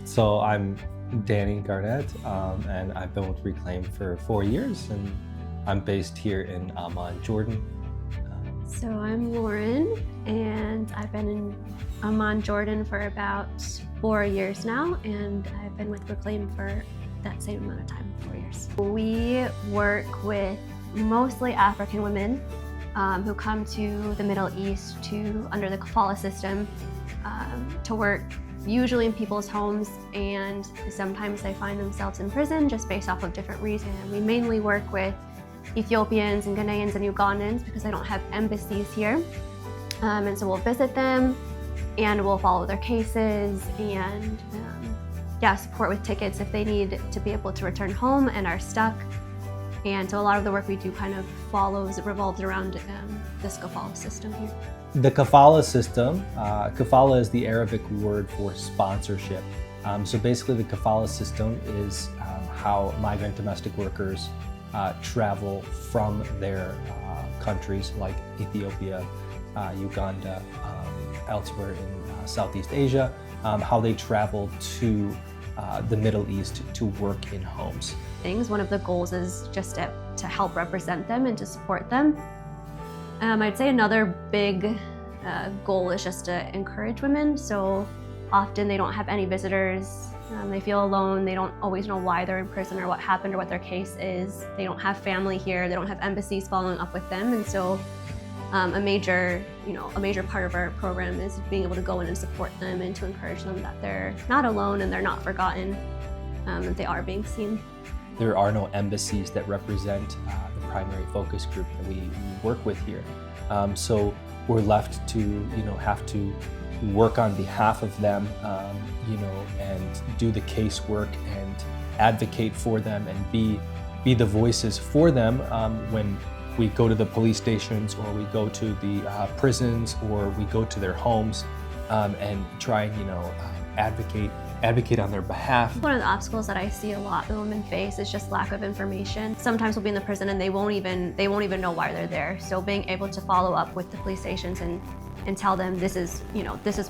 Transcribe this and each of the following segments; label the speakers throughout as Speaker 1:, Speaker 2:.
Speaker 1: So I'm Danny Garnett, and I've been with Reclaim for 4 years, and I'm based here in Amman, Jordan.
Speaker 2: So I'm Lauren, and I've been in Amman, Jordan for about 4 years now, and I've been with Reclaim for that same amount of time, 4 years. We work with mostly African women who come to the Middle East under the kafala system to work usually in people's homes, and sometimes they find themselves in prison just based off of different reasons. We mainly work with Ethiopians and Ghanaians and Ugandans because they don't have embassies here. And so we'll visit them and we'll follow their cases and support with tickets if they need to be able to return home and are stuck. And so a lot of the work we do kind of revolves around this kafala system here.
Speaker 1: The kafala system, kafala is the Arabic word for sponsorship. So basically the kafala system is how migrant domestic workers travel from their countries like Ethiopia, Uganda, elsewhere in Southeast Asia, how they travel to the Middle East to work in homes.
Speaker 2: One of the goals is just to help represent them and to support them. I'd say another big goal is just to encourage women. So often they don't have any visitors. They feel alone. They don't always know why they're in prison or what happened or what their case is. They don't have family here. They don't have embassies following up with them. And so a major part of our program is being able to go in and support them and to encourage them that they're not alone and they're not forgotten, that they are being seen.
Speaker 1: There are no embassies that represent the primary focus group that we work with here. So we're left to, have to work on behalf of them, and do the casework and advocate for them and be the voices for them when we go to the police stations or we go to the prisons or we go to their homes and try and, advocate on their behalf.
Speaker 2: One of the obstacles that I see a lot the women face is just lack of information. Sometimes we'll be in the prison and they won't even know why they're there. So being able to follow up with the police stations and tell them this is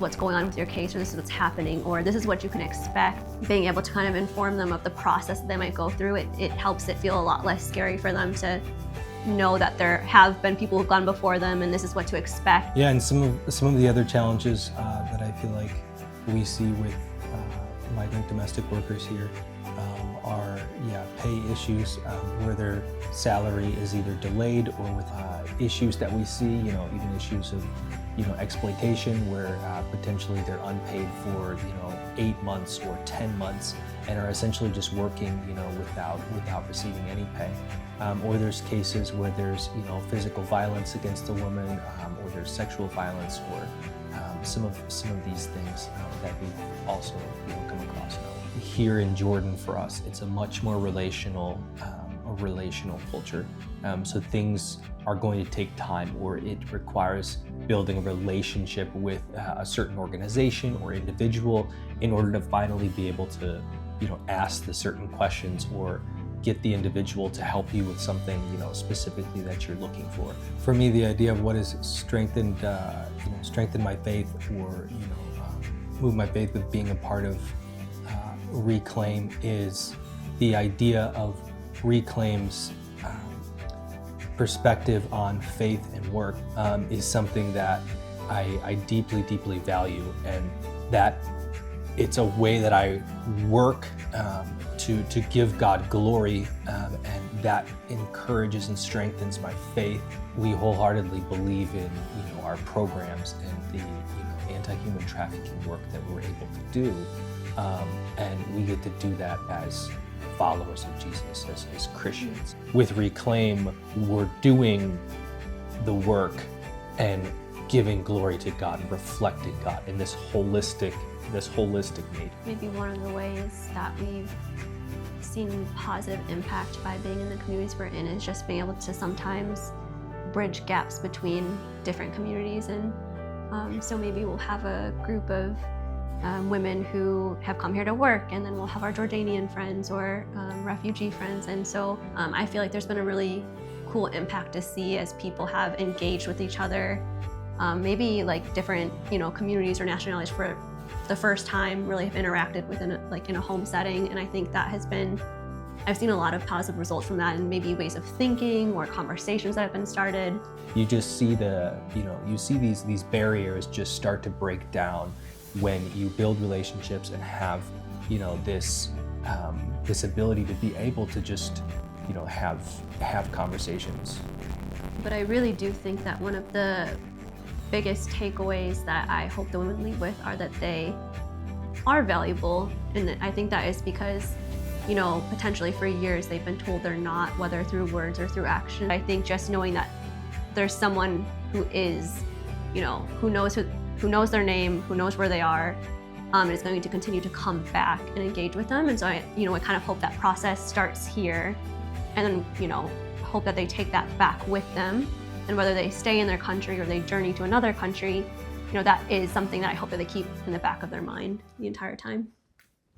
Speaker 2: what's going on with your case, or this is what's happening, or this is what you can expect. Being able to kind of inform them of the process that they might go through, it helps it feel a lot less scary for them to know that there have been people who've gone before them and this is what to expect.
Speaker 1: Yeah, and some of the other challenges that I feel like we see with migrant domestic workers here are pay issues where their salary is either delayed, or with issues that we see, even issues of exploitation where potentially they're unpaid for 8 months or 10 months and are essentially just working without receiving any pay. Or there's cases where there's physical violence against a woman, or there's sexual violence, or some of these things that we've also come across. Here in Jordan, for us, it's a much more relational culture. So things are going to take time, or it requires building a relationship with a certain organization or individual in order to finally be able to ask the certain questions or get the individual to help you with something specifically that you're looking for. For me, the idea of what has strengthened my faith, or moved my faith with being a part of Reclaim, is the idea of Reclaim's perspective on faith and work is something that I deeply, deeply value, and that it's a way that I work to give God glory, and that encourages and strengthens my faith. We wholeheartedly believe in our programs and the anti-human trafficking work that we're able to do, and we get to do that as followers of Jesus, as Christians. With Reclaim, we're doing the work and giving glory to God and reflecting God in this holistic need.
Speaker 2: Maybe one of the ways that we've seen positive impact by being in the communities we're in is just being able to sometimes bridge gaps between different communities. And so maybe we'll have a group of women who have come here to work, and then we'll have our Jordanian friends or refugee friends. And so I feel like there's been a really cool impact to see as people have engaged with each other, maybe like different communities or nationalities the first time really have interacted with in a home setting. And I think that has been, I've seen a lot of positive results from that, and maybe ways of thinking or conversations that have been started.
Speaker 1: You just see you see these barriers just start to break down when you build relationships and have, this ability to be able to just, have conversations.
Speaker 2: But I really do think that one of the biggest takeaways that I hope the women leave with are that they are valuable. And I think that is because, potentially for years they've been told they're not, whether through words or through action. I think just knowing that there's someone who is, who knows their name, who knows where they are, and is going to continue to come back and engage with them. And so I kind of hope that process starts here, and then, hope that they take that back with them. And whether they stay in their country or they journey to another country, that is something that I hope that they keep in the back of their mind the entire time.